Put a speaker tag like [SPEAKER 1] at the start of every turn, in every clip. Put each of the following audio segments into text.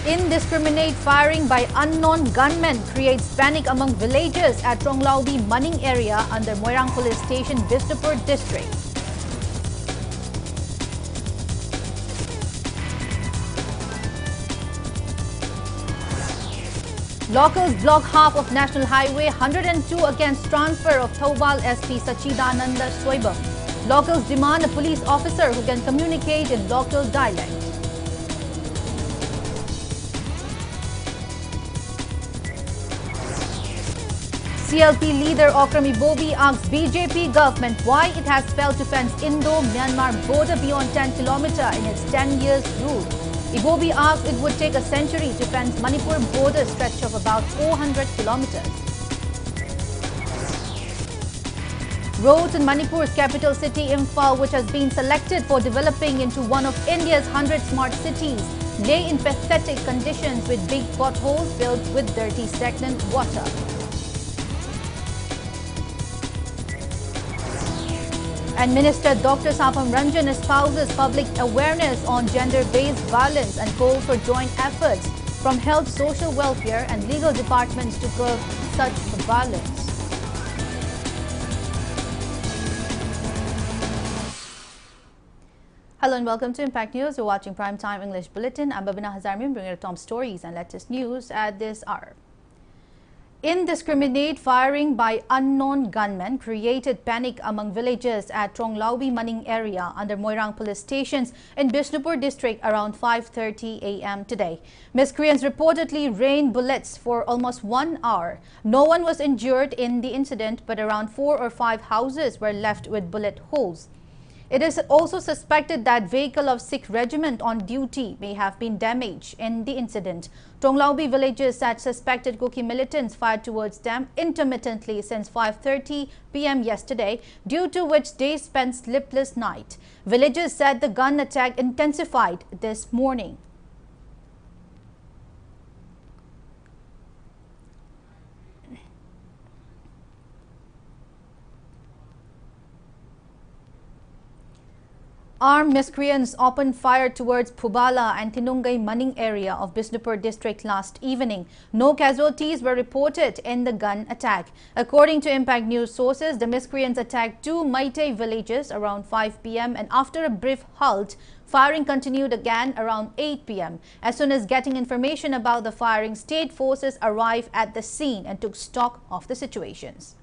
[SPEAKER 1] Indiscriminate firing by unknown gunmen creates panic among villagers at Tronglaubi Maning area under Moirang Police Station, Bishnupur district. Locals block half of National Highway 102 against transfer of Thoubal SP Sachidananda Soibam. Locals demand a police officer who can communicate in local dialect. CLP leader Okram Ibobi asks BJP government why it has failed to fence Indo-Myanmar border beyond 10 km in its 10 years rule. Ibobi asks it would take a century to fence Manipur border stretch of about 400 kilometers. Roads in Manipur's capital city Imphal, which has been selected for developing into one of India's 100 smart cities, lay in pathetic conditions with big potholes filled with dirty stagnant water. And Minister Dr. Sapam Ranjan espouses public awareness on gender-based violence and calls for joint efforts from health, social welfare and legal departments to curb such violence. Hello and welcome to Impact News. You're watching Primetime English Bulletin. I'm BABINA, HAJARIMAYUM, bringing you top stories and latest news at this hour. Indiscriminate firing by unknown gunmen created panic among villagers at Tronglaubi Maning area under Moirang Police Stations in Bishnupur district around 5:30 a.m. today. Miscreants reportedly rained bullets for almost 1 hour. No one was injured in the incident, but around 4 or 5 houses were left with bullet holes. It is also suspected that vehicle of Sikh regiment on duty may have been damaged in the incident. Tronglaubi villagers said suspected Kuki militants fired towards them intermittently since 5:30 p.m. yesterday, due to which they spent sleepless night. Villagers said the gun attack intensified this morning. Armed miscreants opened fire towards Phubala and Tinungai Maning area of Bishnupur district last evening. No casualties were reported in the gun attack. According to Impact News sources, the miscreants attacked 2 Meitei villages around 5 p.m. and after a brief halt, firing continued again around 8 p.m. As soon as getting information about the firing, state forces arrived at the scene and took stock of the situations.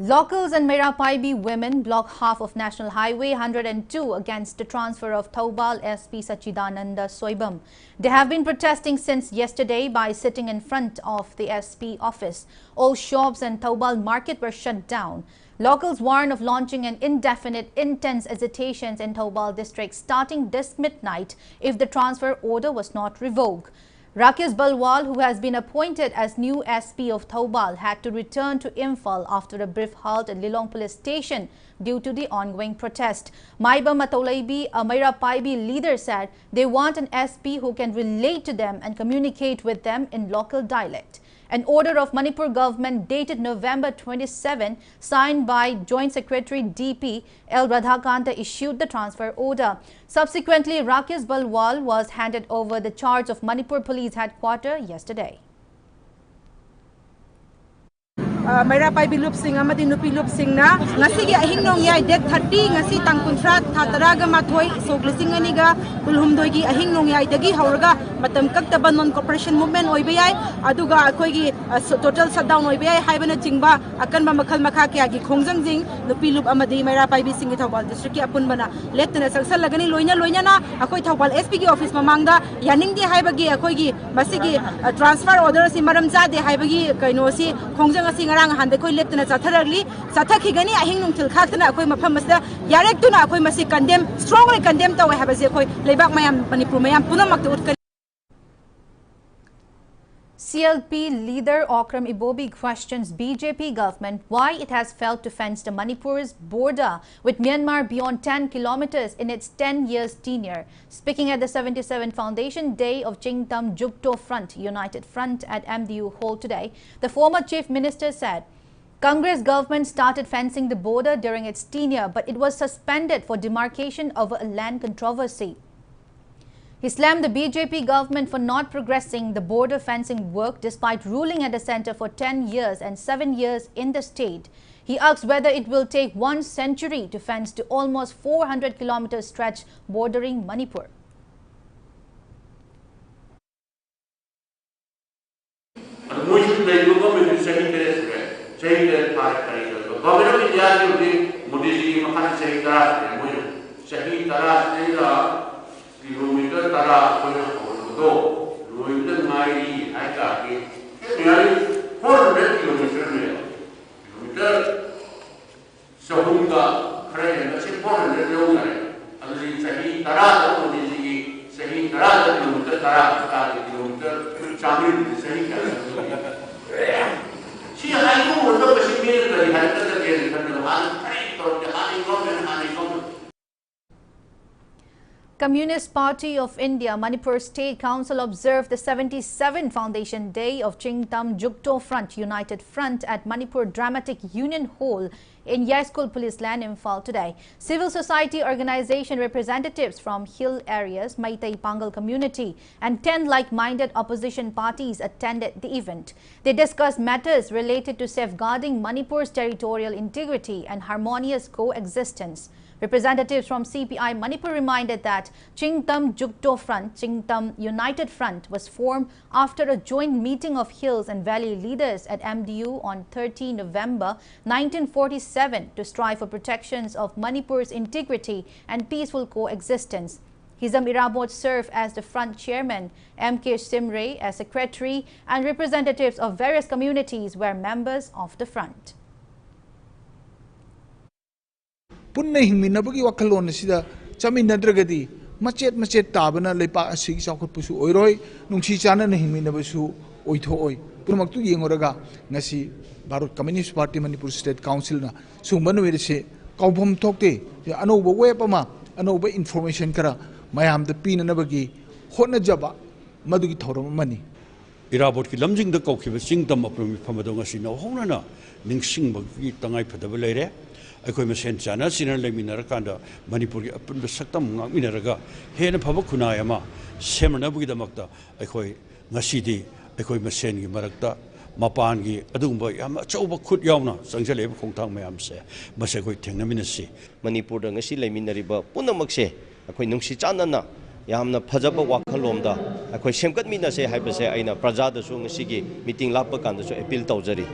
[SPEAKER 1] Locals and Merapaibi women block half of National Highway 102 against the transfer of Thoubal SP Sachidananda Soibam. They have been protesting since yesterday by sitting in front of the SP office. All shops and Thoubal market were shut down. Locals warn of launching an indefinite intense agitations in Thoubal district starting this midnight if the transfer order was not revoked. Rakesh Balwal, who has been appointed as new SP of Thoubal, had to return to Imphal after a brief halt at Lilong Police Station due to the ongoing protest. Maiba Matolaibi, a Merapaibi leader, said they want an SP who can relate to them and communicate with them in local dialect. An order of Manipur government dated November 27, signed by Joint Secretary DP L. Radhakanta, issued the transfer order. Subsequently, Rakesh Balwal was handed over the charge of Manipur Police Headquarters yesterday.
[SPEAKER 2] Merapaibi lupsing amadi nupi lupsing na ngasigi ahingnong yai date 30 ngasi tang kuntra thataraga mathoi soglising aniga kulhumdoi gi ahingnong yai dagi hauraga matam kaktaban non corporation movement oibe yai aduga akhoi gi total shutdown oibe yai haibana chingba akanba makhal makha kya gi khongjang jing nupi lup amadi Merapaibi singi Thoubal district ki apun bana letna saksal lagani loina na akhoi Thoubal SP gi office mamangda yaning di haibagi akhoi gi masigi transfer order si maram ja de haibagi kaino si khongjang asi han de koi leptana chatharagli chathakigani ahing nungthil khaktana akoi mafam masda yarek tuna akoi masi condemn strongly condemn taw habaje akoi leibak mayam Manipur mayam punamak utkari.
[SPEAKER 1] CLP leader Okram Ibobi questions BJP government why it has failed to fence the Manipur's border with Myanmar beyond 10 kilometers in its 10 years tenure. Speaking at the 77th Foundation Day of Jingtam Jukto Front United Front at MDU Hall today, the former Chief Minister said Congress government started fencing the border during its tenure, but it was suspended for demarcation over a land controversy. He slammed the BJP government for not progressing the border fencing work despite ruling at the centre for 10 years and 7 years in the state. He asked whether it will take 1 century to fence the almost 400 kilometer stretch bordering Manipur.
[SPEAKER 3] Kilometer tara ko do loiter mai hai ka ke yani 400 kilometer kilometer sahunga khare na se 400 lo ngai alri sahi tara do ji sahi tara kilometer tara ka kilometer chamri sahi ka si hai ko do ka si me dari hai ka ke kan han kai to hai ko
[SPEAKER 1] Communist Party of India Manipur State Council observed the 77th Foundation Day of Chingtam Jukto Front United Front at Manipur Dramatic Union Hall in Yaskul Police Land, Imphal today. Civil society organization representatives from hill areas, Maitai Pangal community and 10 like-minded opposition parties attended the event. They discussed matters related to safeguarding Manipur's territorial integrity and harmonious coexistence. Representatives from CPI Manipur reminded that Chingtam Jukto Front, Chingtam United Front was formed after a joint meeting of Hills and Valley leaders at MDU on 30 November 1947 to strive for protections of Manipur's integrity and peaceful coexistence. Hizam Irabot served as the front chairman, M.K. Simre as secretary, and representatives of various communities were members of the front.
[SPEAKER 4] Punna hingminabagi wakalon sida chaminadragadi machet tabana lepa asigi chawkhut pusu oiroi nungsi chana na hingminabasu oithooi pumaktu yengoraga ngasi Bharat Communist Party Manipur State Council na sumbanu wedse kaubom thokte anoba webama anoba information kara mayam da pinanabagi hotna jaba madugi thorom mani
[SPEAKER 5] Irabot ki lamjing da kaukhiba singdam apromi phamado ngasi na honana ningsing bagi tangai phadaba leire अखोई मसेन जाना Sinner laminar कांदा मणिपुर की अपन सकतम ngakminaraga hena phaba khunai ama semnabui damakta अखोई ngasidi अखोई मसेन की marakta mapan gi adungba yam achauba khut yauna sangjale khongthang mayam se mase khoi thengnaminasi
[SPEAKER 6] Manipur da ngasi leminariba punamakse अखोई nungsi chanana yamna phajaba wakhalomda अखोई semkatminase haibase aina praja da su ngasi gi meeting lappa kanda su appeal tawjari.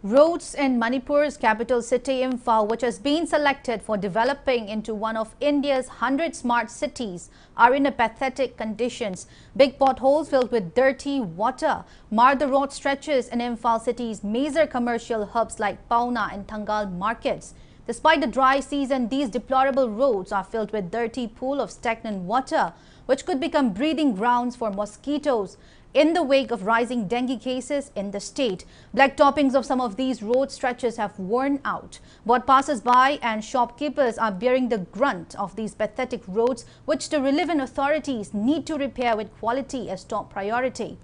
[SPEAKER 1] Roads in Manipur's capital city, Imphal, which has been selected for developing into one of India's 100 smart cities, are in a pathetic conditions. Big potholes filled with dirty water mar the road stretches in Imphal city's major commercial hubs like Pauna and Thangal markets. Despite the dry season, these deplorable roads are filled with dirty pool of stagnant water, which could become breeding grounds for mosquitoes. In the wake of rising dengue cases in the state, black toppings of some of these road stretches have worn out. Both passers-by and shopkeepers are bearing the grunt of these pathetic roads, which the relevant authorities need to repair with quality as top priority.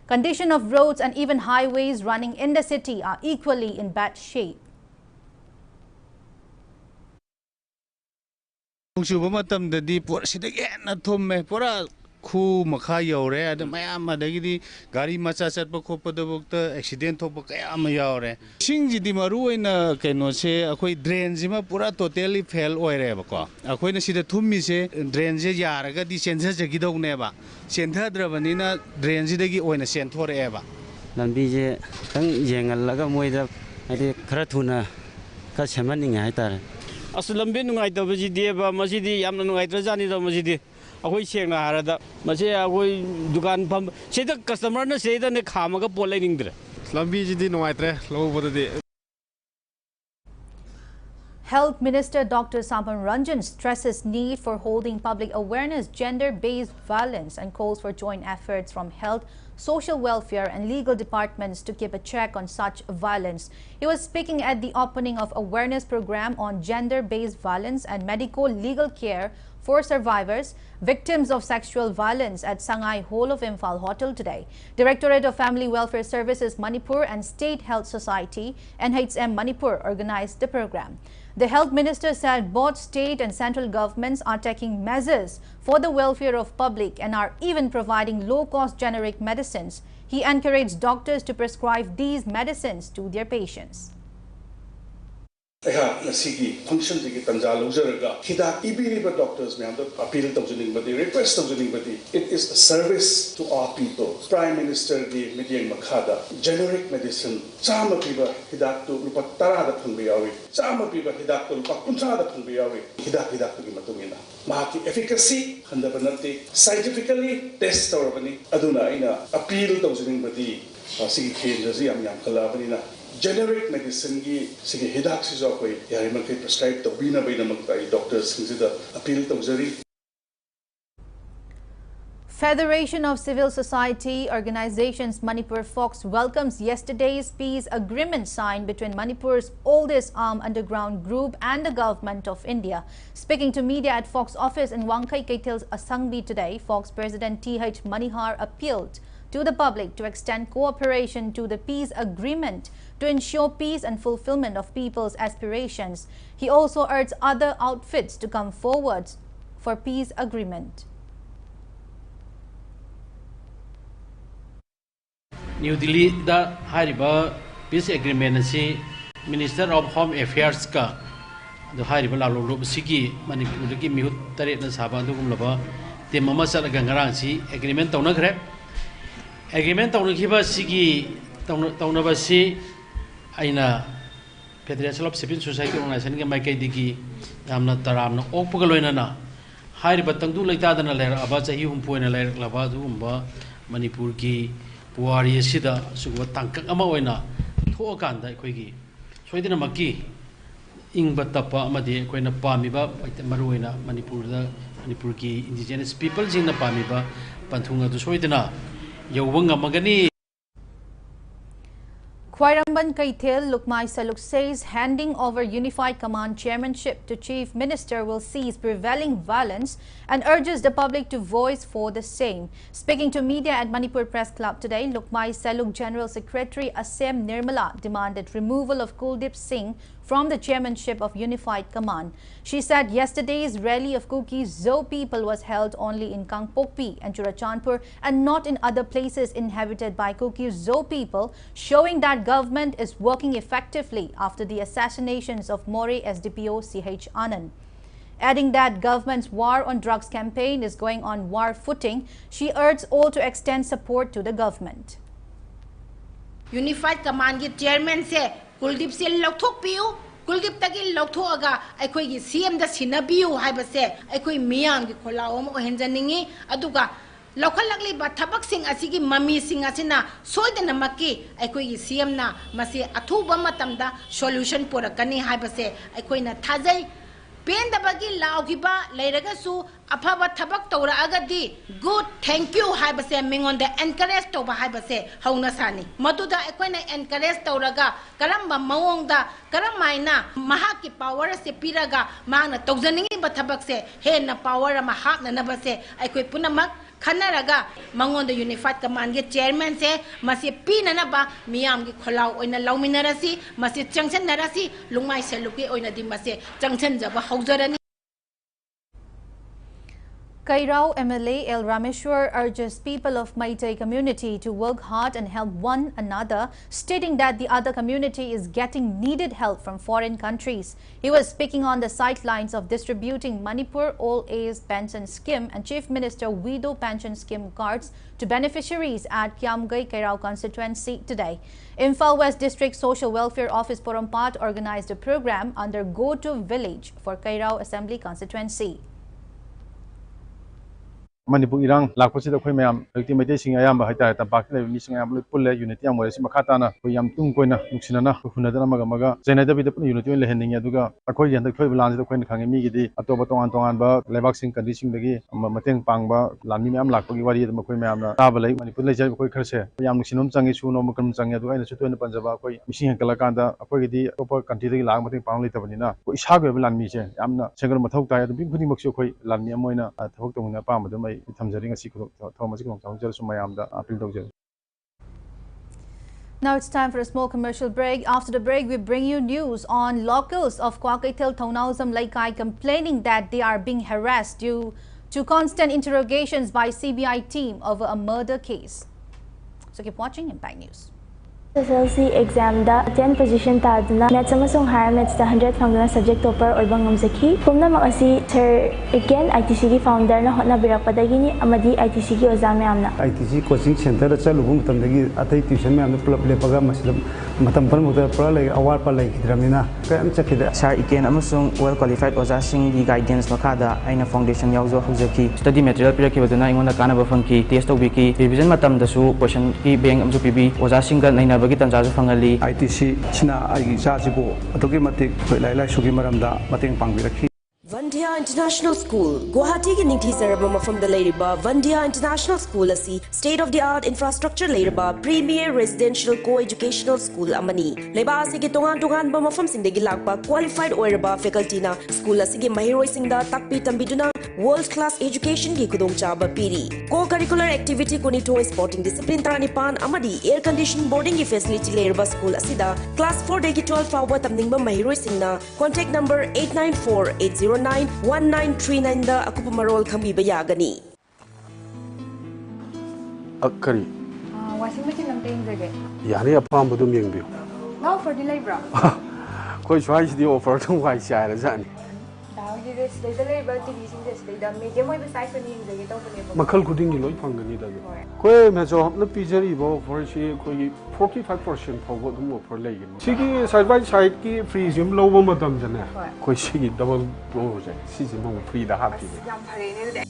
[SPEAKER 1] Condition of roads and even highways running in the city are equally in bad shape.
[SPEAKER 7] Khu makha yaure ada mayam adagidi gari macha chatpa khopa dabukta accident thopa kaya ma yaure singji di maru ina keno se akhoi drain jima pura totally fail oire ba ko akhoi na sida thummi se drain je yaraga di sensa jagi dog ne ba sentha drabani na drain ji dagi oina senthore e ba
[SPEAKER 8] lambi je tang yengal laga moida adi khara thuna ka semanning hai tar
[SPEAKER 9] asu lambi nungai ta baji de ba masidi yamna nungai tra jani da masidi अखोई सेंगना हारदा मसे अखोई दुकान फम सेदा customer न सेदा ने खामगा पोलै निंगद्रे
[SPEAKER 7] lambi ji di nuaitre lo bodadi.
[SPEAKER 1] Health Minister Dr. Sampan Ranjan stresses need for holding public awareness gender-based violence and calls for joint efforts from health, social welfare and legal departments to keep a check on such violence. He was speaking at the opening of awareness program on gender-based violence and medico-legal care for survivors, victims of sexual violence at Sangay Hall of Imphal Hotel today. Directorate of Family Welfare Services Manipur and State Health Society (NHM) Manipur organized the program. The health minister said both state and central governments are taking measures for the welfare of public and are even providing low-cost generic medicines. He encouraged doctors to prescribe these medicines to their patients.
[SPEAKER 10] Function doctors appeal request it is a service to our people. Prime Minister the meeting Makada, generic medicine, Sama Piba Hidak to Lupatara Punbiawi, Sama Piba Hidak to Lupakunta Punbiawi, Hidak to Matumina. Maki efficacy, Handabanati, scientifically test or Aduna ina appeal to Zinibati, Siki Jaziam Yam Kalabanina. Generic medicine ki sige hidak si jo koi yariman kai prescribe to bina magtai doctors sida appeal to jari.
[SPEAKER 1] Federation of Civil Society Organizations Manipur Fox welcomes yesterday's peace agreement signed between Manipur's oldest armed underground group and the government of India. Speaking to media at Fox office in Wangkai Ketil's Asangbi today, Fox President T.H. Manihar appealed to the public to extend cooperation to the peace agreement to ensure peace and fulfillment of people's aspirations. He also urged other outfits to come forward for peace agreement.
[SPEAKER 11] New Delhi da hariba peace agreement si Minister of Home Affairs ka the hariba lalu sigi Manipur ki mihut tarik na saban tu kumlaba te mama sal gangarang si agreement tauna kre agreement tauna kiba sigi tauna basi aina Federation of Civil Society Organization ke mai kai digi namna taramna okpagaloina na hariba tangdu leita dana ler aba chahi humpoina ler laba du umba Manipur ki Puari sida suwa tangkak ama oina thoa kanda akhoi gi soidina makki ingba tapa amadi akhoi pamiba maruina Manipur ki indigenous people jingna pamiba panthunga du soidina yowanga magani.
[SPEAKER 1] Khwairamban Kaithil Lukmai Saluk says handing over Unified Command chairmanship to Chief Minister will cease prevailing violence and urges the public to voice for the same. Speaking to media at Manipur Press Club today, Lukmai Saluk General Secretary Asem Nirmala demanded removal of Kuldeep Singh from the chairmanship of Unified Command. She said yesterday's rally of Kuki Zo people was held only in Kangpokpi and Churachandpur and not in other places inhabited by Kuki Zo people, showing that government is working effectively after the assassinations of More SDPO CH Anand. Adding that government's war on drugs campaign is going on war footing, she urged all to extend support to the government.
[SPEAKER 12] Unified Command ki chairman se Kuldeep se lokthok piu Kuldeep taki lokthok aga aikoi gi CM da sinabiu haiba se aikoi miyam gi kholaom ohenjaningi aduga lokhalakli ba thabak sing asigi mami sing asina soidana makki aikoi gi CM na mase athuba matamda solution porakani haiba se aikoi na thajai pen da bagi laogiba leiraga su afaba thabak tora agadi good thank you haiba se mingon da encourage to ba haiba se hauna sani maduda ekoi na encourage toraga karamba mawong da karamaina mahaki power se piraga mangna togjaningi ba thabak se he na power ma hapna na ba se ekoi punamak Khanaraga Mangon the Unified Command ge chairman se masi pina na ba miyam gi kholau oina lauminarasi masi changchen narasi lungmai seluki oina di masi changchen jaba haujarani.
[SPEAKER 1] Kairao MLA L. Rameshwar urges people of Meitei community to work hard and help one another, stating that the other community is getting needed help from foreign countries. He was speaking on the sidelines of distributing Manipur All Age Pension Scheme and Chief Minister Widow Pension Scheme cards to beneficiaries at Kiamgai Kairao constituency today. Imphal West District Social Welfare Office Porompat organized a program under Go to Village for Kairao Assembly constituency.
[SPEAKER 13] Manipur irang lakpasi da khoi mayam ekti mete sing ayam ba haita tampak le mi sing ayam pulle unity am wala si makata na khoi yam tung koina nuksina na khuna da maga zaina da bi da unity le hening aduga akhoi yan da khoi bulan da khoi khangi mi gi di atoba tongan ba lebak sing country sing dagi mateng pangba lami mayam lakpagi wari da khoi mayam na ta ba lai Manipur le jai khoi kharse yam nuksinum changi su no makam changi aduga ina chuto na panjaba khoi misi kala kanda akhoi gi di topa country dagi lag mateng pang le tabani na khoi isa go bulan mi che yamna sengar mathau ta da bi khudi maksu khoi lami amoina thok tong na pa ma da mai thamjari ngasi
[SPEAKER 1] Now it's time for a small commercial break. After the break, we bring you news on locals of Kwakaitil Taunauzam Laikai complaining that they are being harassed due to constant interrogations by CBI team over a murder case. So keep watching Impact News.
[SPEAKER 14] SSLC exam da 10 position tadna maths amasung higher maths da 100 fangna subject topper orbang ngamjaki pumna makasi sir again ITC gi founder na hotna birakpadagi ni amadi ITC gi oza mayamna
[SPEAKER 15] ITC coaching center da chalubum tamdagi atai tuition mayamna pulap lepaga maslam matam par muda pra lai awar pa lai gidramina kayam chakida
[SPEAKER 16] sir again amasung well qualified oza sing gi guidance makada aina foundation yauzo hujaki study material pirakibaduna ingona kanaba fangki test tobiki revision matam dasu question ki bank amju pb oza sing ga naina bagi tanjazu fangali
[SPEAKER 15] ITC china ai jajibo atogi matik lai lai sugi maramda mateng pangbirakhi
[SPEAKER 17] Vandia International School, Guwahati ki ningthi sarabama from the Lairiba, Vandia International School asi state-of-the-art infrastructure Lairiba, premier residential co-educational school amani. Leba asi ki tongan ba mafam sindegi lakpa qualified oiraba faculty na school asi ki mahiroi singda takpi tambiduna world-class education ki kudong chaba piri. Co-curricular activity kunito sporting discipline taranipan amadi air conditioned boarding ki facility Lairiba school asida class 4 degi 12 fawa tamningba mahiroi singna contact number 894-809-1939 da akupa marol khambi bayagani.
[SPEAKER 18] Akari.
[SPEAKER 19] Washing machine lamte injage.
[SPEAKER 18] Yani apam budum yengbiu.
[SPEAKER 19] No for delay bro.
[SPEAKER 18] Koi choice di offer tung wai sai la jani.
[SPEAKER 19] Dawgi this day delay but TV sing this day da medium oi size ni injage to bane.
[SPEAKER 18] Makhal khuding gi loi phangani da. Koi me jo hapna pijari bo for shi koi 45% phawbo dum offer lai gi. Sigi side by side ki free jim low bo madam jane. Koi sigi double pro je. Sigi mo free da happy.
[SPEAKER 19] Yam phare ne de.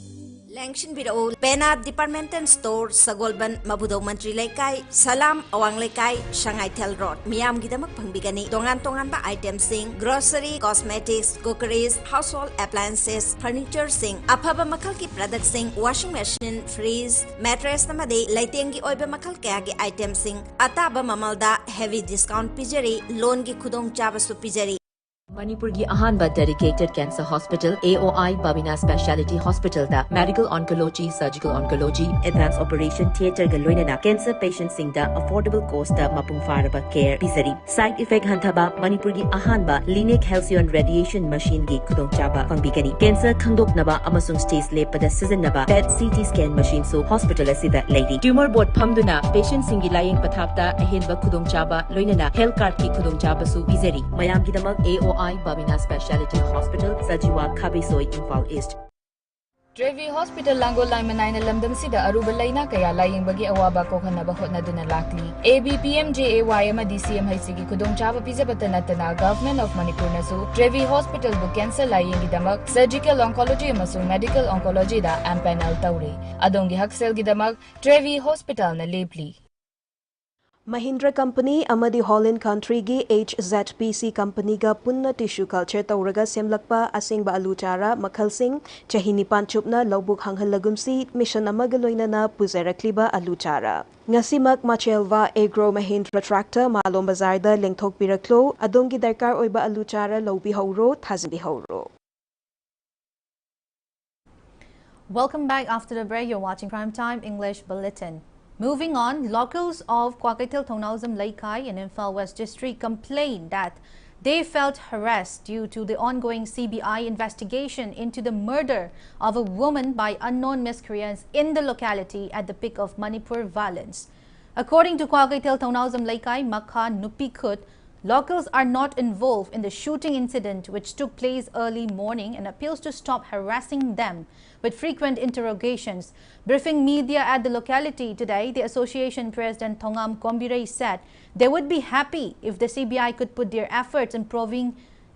[SPEAKER 20] Langshin Bidao, Pena Departmental Store, Sagolban, Mabudo Mantri Laikai, Salam, Awang Laikai, Shanghai Tel Road, Miam Gidamak Pangbigani, Tongan ba items sing, grocery, cosmetics, cookeries, household appliances, furniture sing, Apaba Makalki product sing, washing machine, freeze, mattress namade, Laitengi Oiba Makal Kagi items sing, Ataba Mamalda, heavy discount pijari, loan gi Kudong Javasu pijari.
[SPEAKER 21] Manipur ki ahanba dedicated cancer hospital AOI BABINA specialty hospital da medical oncology, surgical oncology, advanced operation theater ga loinana cancer patients sing da affordable cost da mapung faraba care pisari. Side effect hantaba Manipur ki ahanba Lineage Halcyon radiation machine gi kudong chaba pangbigani. Cancer khandok naba amasung stage lepada season naba PET CT scan machine so hospital asida lady. Tumor board phamduna patient singi laying pathapta ahenba kudong chaba loinana health card ki kudong chaba su pisari. Mayam ki damak AOI BABINA Specialty Hospital, Sajiwa, Kabisoi, Imphal East.
[SPEAKER 19] Trevi Hospital Langol Laimanai na lamdam sida aruba laina kaya laying bagi awaba ko kanaba hot na duna lakli. ABPMJAY amadi CM haisigi kudong chaba pizabata natana Government of Manipur nasu Trevi Hospital bu cancer laying gidamak surgical oncology amasung medical oncology da ampanel tawri. Adongi haksel gidamak Trevi Hospital na lepli.
[SPEAKER 22] Mahindra Company amadi Holland Country gi HZPC Company ga punna tissue culture tauraga semlakpa asingba aluchara makhal sing chahini panchupna lobuk hanghalagumsi mission amaga loinana puzarakliba aluchara. Ngasimak Machelva Agro Mahindra Tractor Malom Bazar da lengthok biraklo adongi darkar oiba aluchara lobi hawro thazbi hawro.
[SPEAKER 1] Welcome back after the break. You're watching Primetime English Bulletin. Moving on, locals of Kwakaitil Taunauzam Laikai in Imphal West District complained that they felt harassed due to the ongoing CBI investigation into the murder of a woman by unknown miscreants in the locality at the peak of Manipur violence. According to Kwakaitil Taunauzam Laikai Makha Nupikut, locals are not involved in the shooting incident which took place early morning and appeals to stop harassing them with frequent interrogations. Briefing media at the locality today, the association president Thongam Kombirei said they would be happy if the CBI could put their efforts in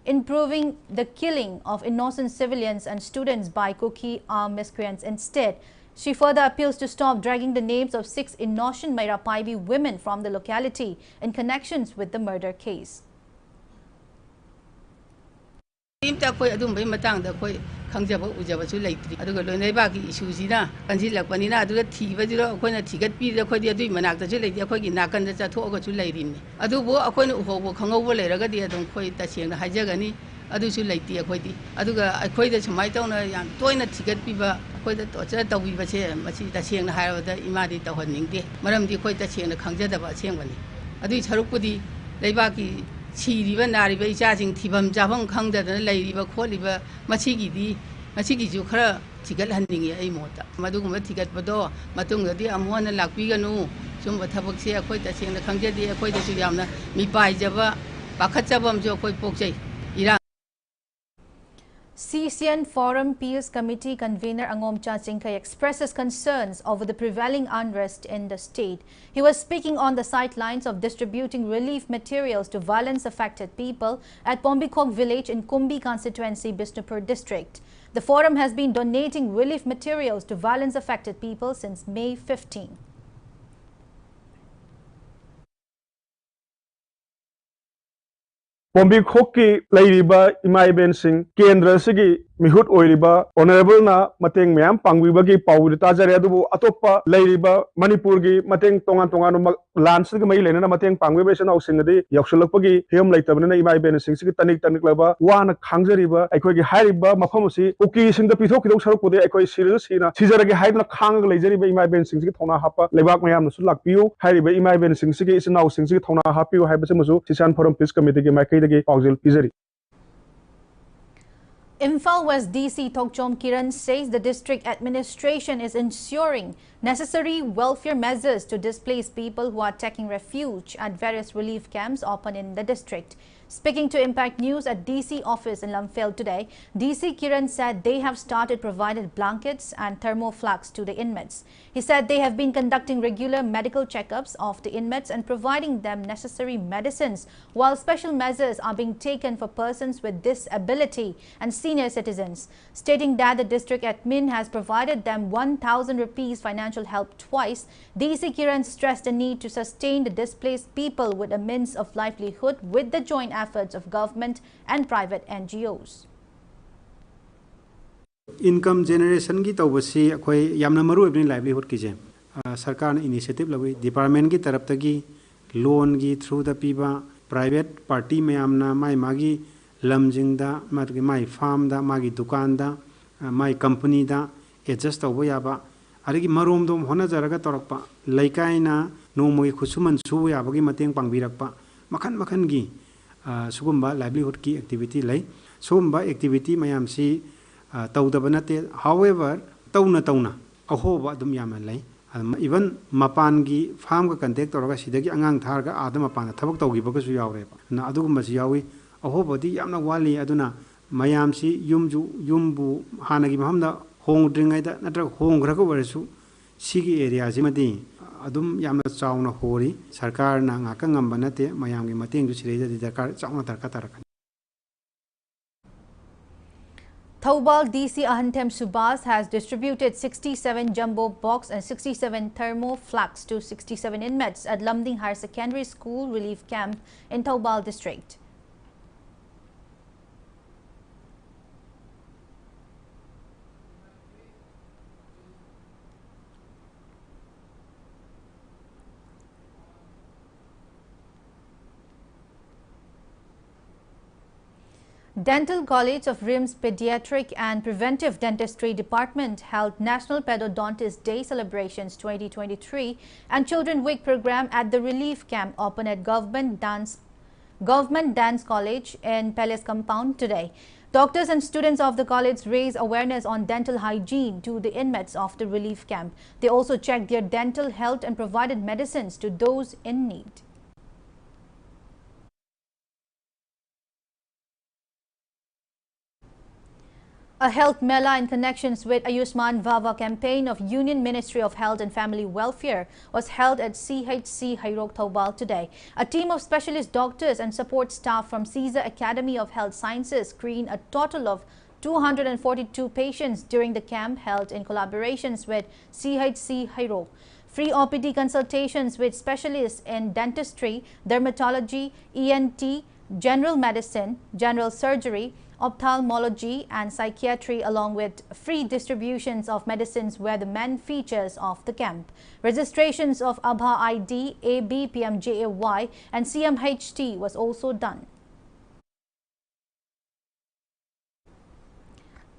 [SPEAKER 1] improving the killing of innocent civilians and students by Kuki armed miscreants. Instead, She further appeals to stop dragging the names of 6 innocent Mairapaibi women from the locality in connections with the murder case.
[SPEAKER 2] खंजब उजबसु लेत्री अदुग लोइनैबाकी इशूसिना कंसिलकपनिना अदुग थीबजिरो अखोइना थिगतपीदे अखोइदि अदुइ मनाक्तसु लेदि अखोइगि नाकन्द चथोगसु लेरिमनि अदुबो अखोइना उहोबो खंगौबो लेरगदि अदुम खोइ तसेंना हाइजगनि अदुसु लेति अखोइदि अदुग अखोइदा सुमाइ तौना याम तोइना थिगतपीबा अखोइदा तोचर तौबिबसे मसि तसेंना हाइरबदा इमादि तौहन्निंगदे मरमदि अखोइ तसेंना खंजदबा असेंबनि अदुइ सरुकपुदि लेबाकी सिरिबा नारिबा इचासिंग थिबम जाफम खंगदना लेरिबा खोलिबा मसिगिजु खरा थिगतहन्निंगे अइ मोता मदुगुम थिगतपदो मतुंगदि अमोना लाक्पिगनु सुम थबकसे अखोइ तसेंना खंजदि अखोइदसु यामना मिपाइजबा पाखतजबमजो अखोइ पोकजै इरा
[SPEAKER 1] CCN Forum Peers Committee convener Angomcha Chingkai expresses concerns over the prevailing unrest in the state. He was speaking on the sidelines of distributing relief materials to violence-affected people at Pombikok village in Kumbi constituency, Bishnupur district. The forum has been donating relief materials to violence-affected people since May 15.
[SPEAKER 18] Pombikok ki lairiba imai ben sing kendra sigi mihut oiriba honorable na mateng myam pangwiba gi pawri tajare adubu atopa lairiba Manipur gi mateng tongan lan sigi mai lena mateng pangwiba sena usingadi yaksulakpagi hem laitabna imai ben sing sigi tanik laba wana khangjariba aikoi gi hairiba mafamusi uki singda pithok kidok sarukpode aikoi sirisu sina sijaragi haibna khang laijariba imai ben sing sigi thona hapa lebak mayam nasu lakpiu hairiba imai ben sing sigi isna using sigi thona hapiu haibase musu CCN Forum Peers Committee gi makai
[SPEAKER 1] Imphal West DC Tokchom Kiran says the district administration is ensuring necessary welfare measures to displace people who are taking refuge at various relief camps open in the district. Speaking to Impact News at DC office in Lamphel today, DC Kiran said they have started providing blankets and thermoflax to the inmates. He said they have been conducting regular medical checkups of the inmates and providing them necessary medicines, while special measures are being taken for persons with disability and senior citizens, stating that the district admin has provided them 1,000 rupees financial help twice. DC Kiran stressed the need to sustain the displaced people with a means of livelihood with the joint efforts of government and private NGOs.
[SPEAKER 3] Income generation की तौबसी अखोई यामना मरु अपनी livelihood की GeM सरकार ने initiative लगी department की तरफ तकी loan की through द पीबा private party में यामना माई मागी लमजिंगदा माई farm दा मागी दुकान दा माई company दा adjust तौबो याबा अरेगी मरोम दोम होना जरगा तोरकपा लैकाइना नोमोगी खुसुमन सु याबगी मतेंग पांगबिरकपा मखन मखन की सुगुम्बा livelihood की activity लाई सुगुम्बा activity मयाम सी तौदब नते however तौना अहोबा अदुम यामन लाई even मपान की farm का contact तोरगा सिदगी अंगांग थारगा आदम मपान थबक तौगिबगसु यावरेबा ना अदुगुम्बसि यावी अहोबदी यामना वाली अदुना मयाम सी युमबु हानगी महमदा होंगद्रिंगाइदा नत्र होंग्रगा वरसु सिगी एरिया जिमदी अदुम यामना चावना होरी सरकार ना ngaka ngamba nate mayamgi mateng ju sireja di dakar chauna tarka taraka
[SPEAKER 1] Thoubal DC Ahantem Subas has distributed 67 jumbo box and 67 thermoflax to 67 inmates at Lumding Higher Secondary School Relief Camp in Thoubal district. Dental College of RIMS Pediatric and Preventive Dentistry Department held National Pedodontist Day Celebrations 2023 and Children Week program at the Relief Camp open at Government Dance College in Palace Compound today. Doctors and students of the college raised awareness on dental hygiene to the inmates of the relief camp. They also checked their dental health and provided medicines to those in need. A health mela in connections with Ayushman Vava campaign of Union Ministry of Health and Family Welfare was held at CHC Hairok Thoubal today. A team of specialist doctors and support staff from CSER Academy of Health Sciences screened a total of 242 patients during the camp held in collaborations with CHC Hairo. Free OPD consultations with specialists in dentistry, dermatology, ENT, general medicine, general surgery, ophthalmology and psychiatry, along with free distributions of medicines were the main features of the camp. Registrations of ABHA ID, AB, PMJAY and CMHT was also done.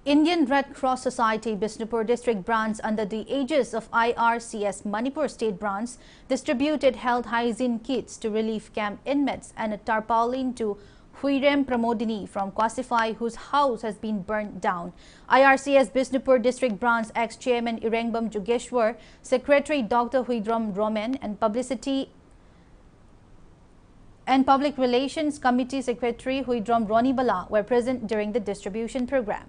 [SPEAKER 1] Indian Red Cross Society Bishnupur District branch under the aegis of IRCS Manipur State branch distributed health hygiene kits to relief camp inmates and a tarpaulin to Huirem Pramodini from Kwasify, whose house has been burnt down. IRCS Bishnupur District branch ex-chairman Irengbam Jugeshwar, Secretary Dr. Huidram Roman and Publicity and Public Relations Committee Secretary Huidram Ronibala were present during the distribution program.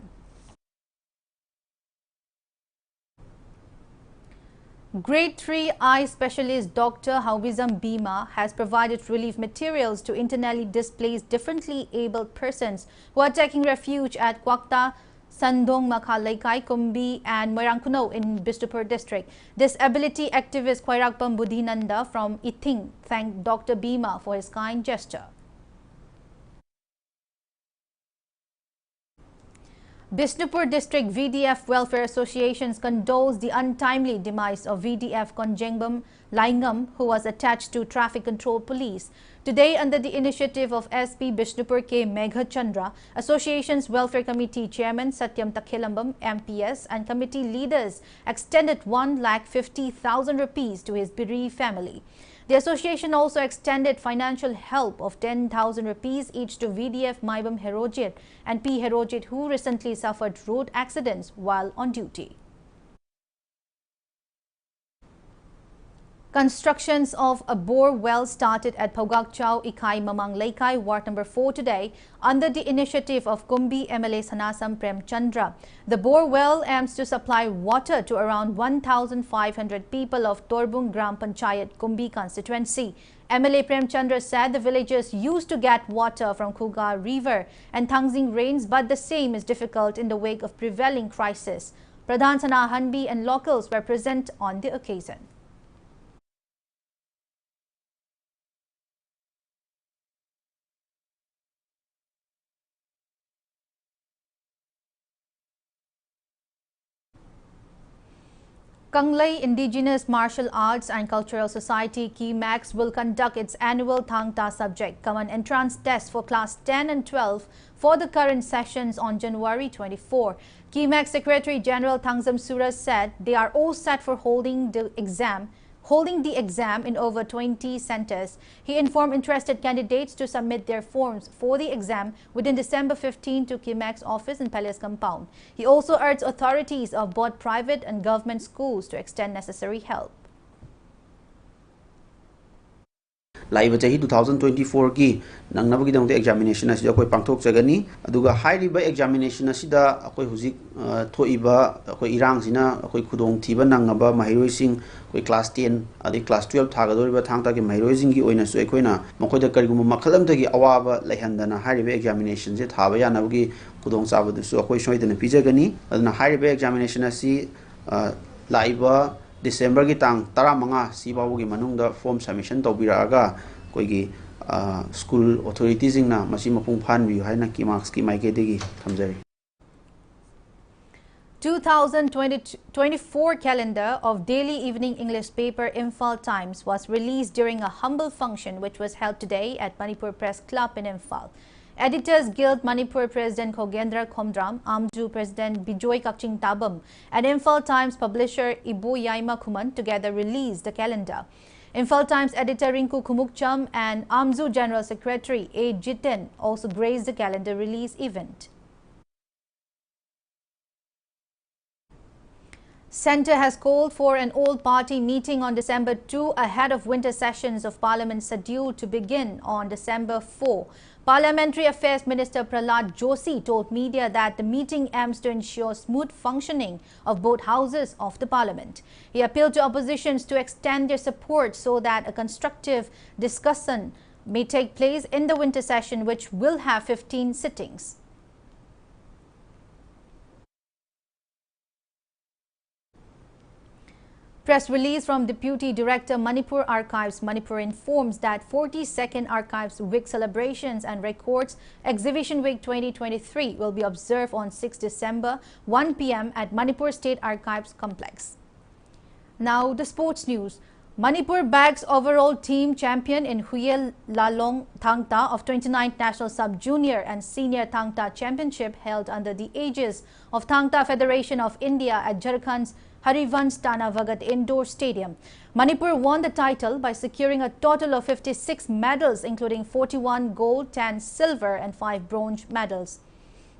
[SPEAKER 1] Grade 3 eye specialist Dr. Hawizam Bima has provided relief materials to internally displaced differently abled persons who are taking refuge at Kwakta, Sandong Makhalaikai, Kumbi and Moirangkuno in Bishnupur district. Disability activist Khwairakpam Budhinanda from Ithing thanked Dr. Bima for his kind gesture. Bishnupur District VDF Welfare Associations condoles the untimely demise of VDF Konjengbam Laingam, who was attached to Traffic Control Police. Today, under the initiative of SP Bishnupur K. Megha Chandra, Association's Welfare Committee Chairman Satyam Takhelambam, MPS and committee leaders extended 1,50,000 rupees to his bereaved family. The association also extended financial help of 10,000 rupees each to VDF Maibam Herojit and P. Herojit, who recently suffered road accidents while on duty. Constructions of a bore well started at Pogakchau, Ikai, Mamang Laikai, Ward number 4 today under the initiative of Kumbi MLA Sanasam Prem Chandra. The bore well aims to supply water to around 1,500 people of Torbung Gram Panchayat, Kumbi constituency. MLA Prem Chandra said the villagers used to get water from Khuga River and Thangzing rains, but the same is difficult in the wake of prevailing crisis. Pradhan Sana Hanbi and locals were present on the occasion. Kanglei Indigenous Martial Arts and Cultural Society KIMAX will conduct its annual Thangta subject common entrance test for class 10 and 12 for the current sessions on January 24. KIMAX Secretary General Thangzam Suras said they are all set for holding the exam in over 20 centers. He informed interested candidates to submit their forms for the exam within December 15 to KIMAX office in Palace Compound. He also urged authorities of both private and government schools to extend necessary help.
[SPEAKER 4] Live chahi 2024 ki nangnabagi dangte examination asida koi pangthok jagani aduga high riba examination asida akoi hujik thoiba akoi irang sina akoi khudong thiba nangaba mahiroi sing koi class 10 adi class 12 thagadoriba thangta ki mahiroi sing gi oina su ekoina makoida karigum makhalam tagi awaba laihandana high riba examination je thaba yanabagi khudong chabadu su akoi soidana pijagani aduna high riba examination asi laiba December ki tang 15 sibawogi manungda form submission tawbiraga koigi school authorities ingna masi mapung phanbi haina KIMAX ki maikedegi thamjari.
[SPEAKER 1] 2024 calendar of daily evening English paper Imphal Times was released during a humble function which was held today at Manipur Press Club in Imphal. Editors Guild Manipur President Khogendra Khomdram, AMJU President Bijoy Kakching Tabam and Imphal Times publisher Ibu Yaima Kuman together released the calendar. Imphal Times editor Rinku Kumukcham and AMJU General Secretary A. Jiten also graced the calendar release event. Centre has called for an all-party meeting on December 2 ahead of winter sessions of Parliament scheduled to begin on December 4. Parliamentary Affairs Minister Prahlad Joshi told media that the meeting aims to ensure smooth functioning of both houses of the Parliament. He appealed to oppositions to extend their support so that a constructive discussion may take place in the winter session, which will have 15 sittings. Press release from Deputy Director Manipur Archives Manipur informs that 42nd Archives Week celebrations and records Exhibition Week 2023 will be observed on 6 December 1 p.m. at Manipur State Archives Complex. Now the sports news. Manipur bags overall team champion in Huyel Lalong Thangta of 29th National Sub-Junior and Senior Thangta Championship held under the aegis of Thangta Federation of India at Jharkhand's Harivansh Tana Vagat Indoor Stadium. Manipur won the title by securing a total of 56 medals, including 41 gold, 10 silver and 5 bronze medals.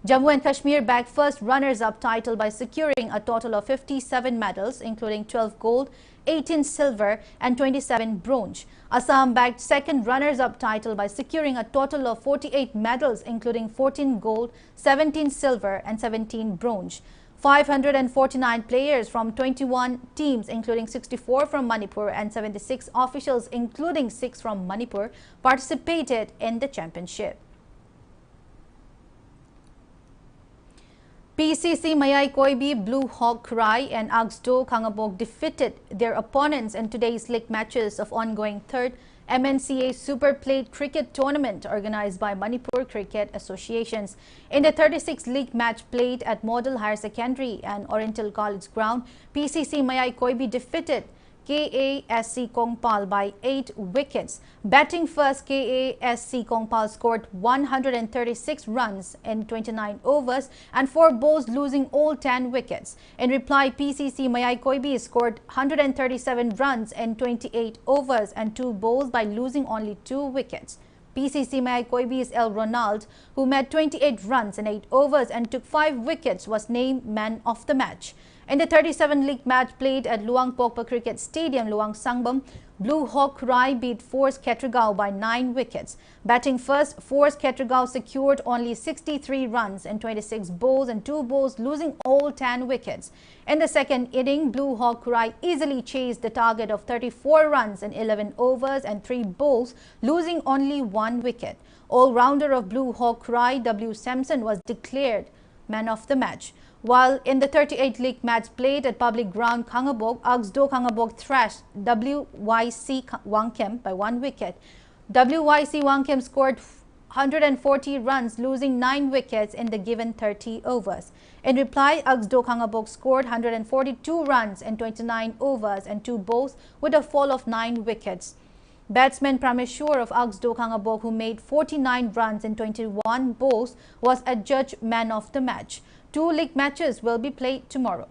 [SPEAKER 1] Jammu and Kashmir bagged first runners-up title by securing a total of 57 medals, including 12 gold, 18 silver and 27 bronze. Assam bagged second runners-up title by securing a total of 48 medals, including 14 gold, 17 silver and 17 bronze. 549 players from 21 teams, including 64 from Manipur and 76 officials, including 6 from Manipur, participated in the championship. PCC Mayai Koibi, Blue Hawk Krai and Agsdo Kangabok defeated their opponents in today's league matches of ongoing third MNCA Super Plate Cricket Tournament organized by Manipur Cricket Associations. In the 36th league match played at Model Higher Secondary and Oriental College ground, PCC Mayai Koibi defeated KASC Kongpal by 8 wickets. Batting first, KASC Kongpal scored 136 runs in 29 overs and 4 bowls, losing all 10 wickets. In reply, PCC Mayai Koibi scored 137 runs in 28 overs and 2 bowls by losing only 2 wickets. PCC Mayai Koibi's El Ronald, who made 28 runs in 8 overs and took 5 wickets, was named man of the match. In the 37 league match played at Luang Pokpa Cricket Stadium, Luang Sangbam, Blue Hawk Rai beat Force Ketragao by 9 wickets. Batting first, Force Ketragao secured only 63 runs in 26 bowls and 2 bowls, losing all 10 wickets. In the second inning, Blue Hawk Rai easily chased the target of 34 runs in 11 overs and 3 bowls, losing only 1 wicket. All-rounder of Blue Hawk Rai, W. Sampson, was declared man of the match. While in the 38th league match played at public ground Kangabok, Agsdo Kangabok thrashed WYC Wangkem by 1 wicket. WYC Wangkem scored 140 runs, losing 9 wickets in the given 30 overs. In reply, Agsdo Kangabok scored 142 runs in 29 overs and 2 bowls with a fall of 9 wickets. Batsman Prameshwar of Agsdo Kangabok, who made 49 runs in 21 bowls, was adjudged man of the match. 2 league matches will be played tomorrow.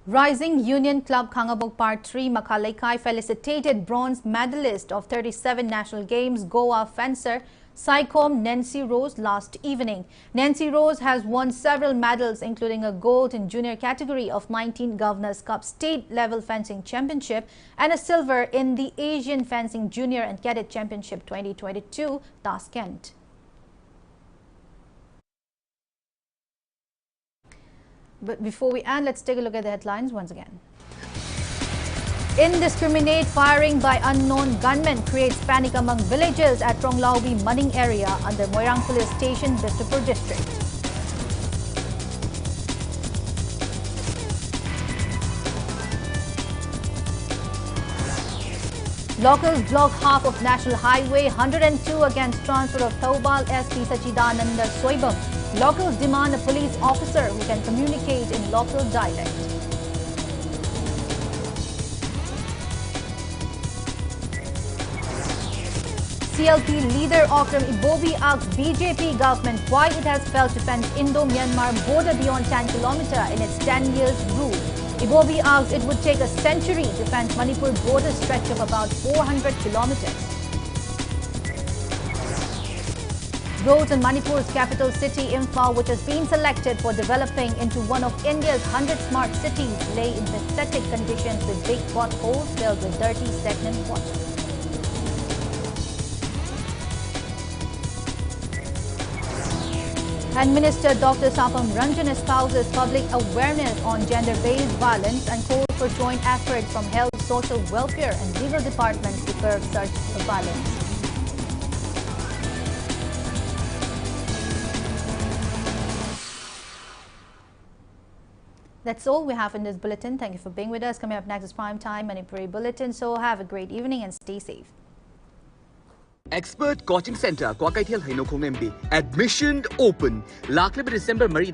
[SPEAKER 1] Rising Union Club Kangabok Part 3 Makalekai felicitated bronze medalist of 37 national games Goa fencer Saikom Nancy Rose last evening. Nancy Rose has won several medals, including a gold in junior category of 19 Governors Cup State Level Fencing Championship and a silver in the Asian Fencing Junior and Cadet Championship 2022, Tashkent. But before we end, let's take a look at the headlines once again. Indiscriminate firing by unknown gunmen creates panic among villagers at Tronglaubi Maning area under Moirang Police Station, Bistapur district. Locals block half of National Highway 102 against transfer of Thoubal SP Sachidananda Soibam. Locals demand a police officer who can communicate in local dialect. CLP leader Okram Ibobi asks BJP government why it has failed to fence Indo-Myanmar border beyond 10 km in its 10 years rule. Ibobi asks it would take a century to fence Manipur border stretch of about 400 kilometers. Roads in Manipur's capital city, Imphal, which has been selected for developing into one of India's 100 smart cities, lay in pathetic conditions with big potholes filled with dirty, stagnant water. And Minister Dr. Sapam Ranjan espouses public awareness on gender-based violence and calls for joint efforts from health, social welfare and legal departments to curb such violence. That's all we have in this bulletin. Thank you for being with us. Coming up next is Prime Time Manipuri Bulletin. So have a great evening and stay safe.
[SPEAKER 5] Expert Coaching Center, Kwakaitel Hainokhong MD. Admission open. Laklib December Marie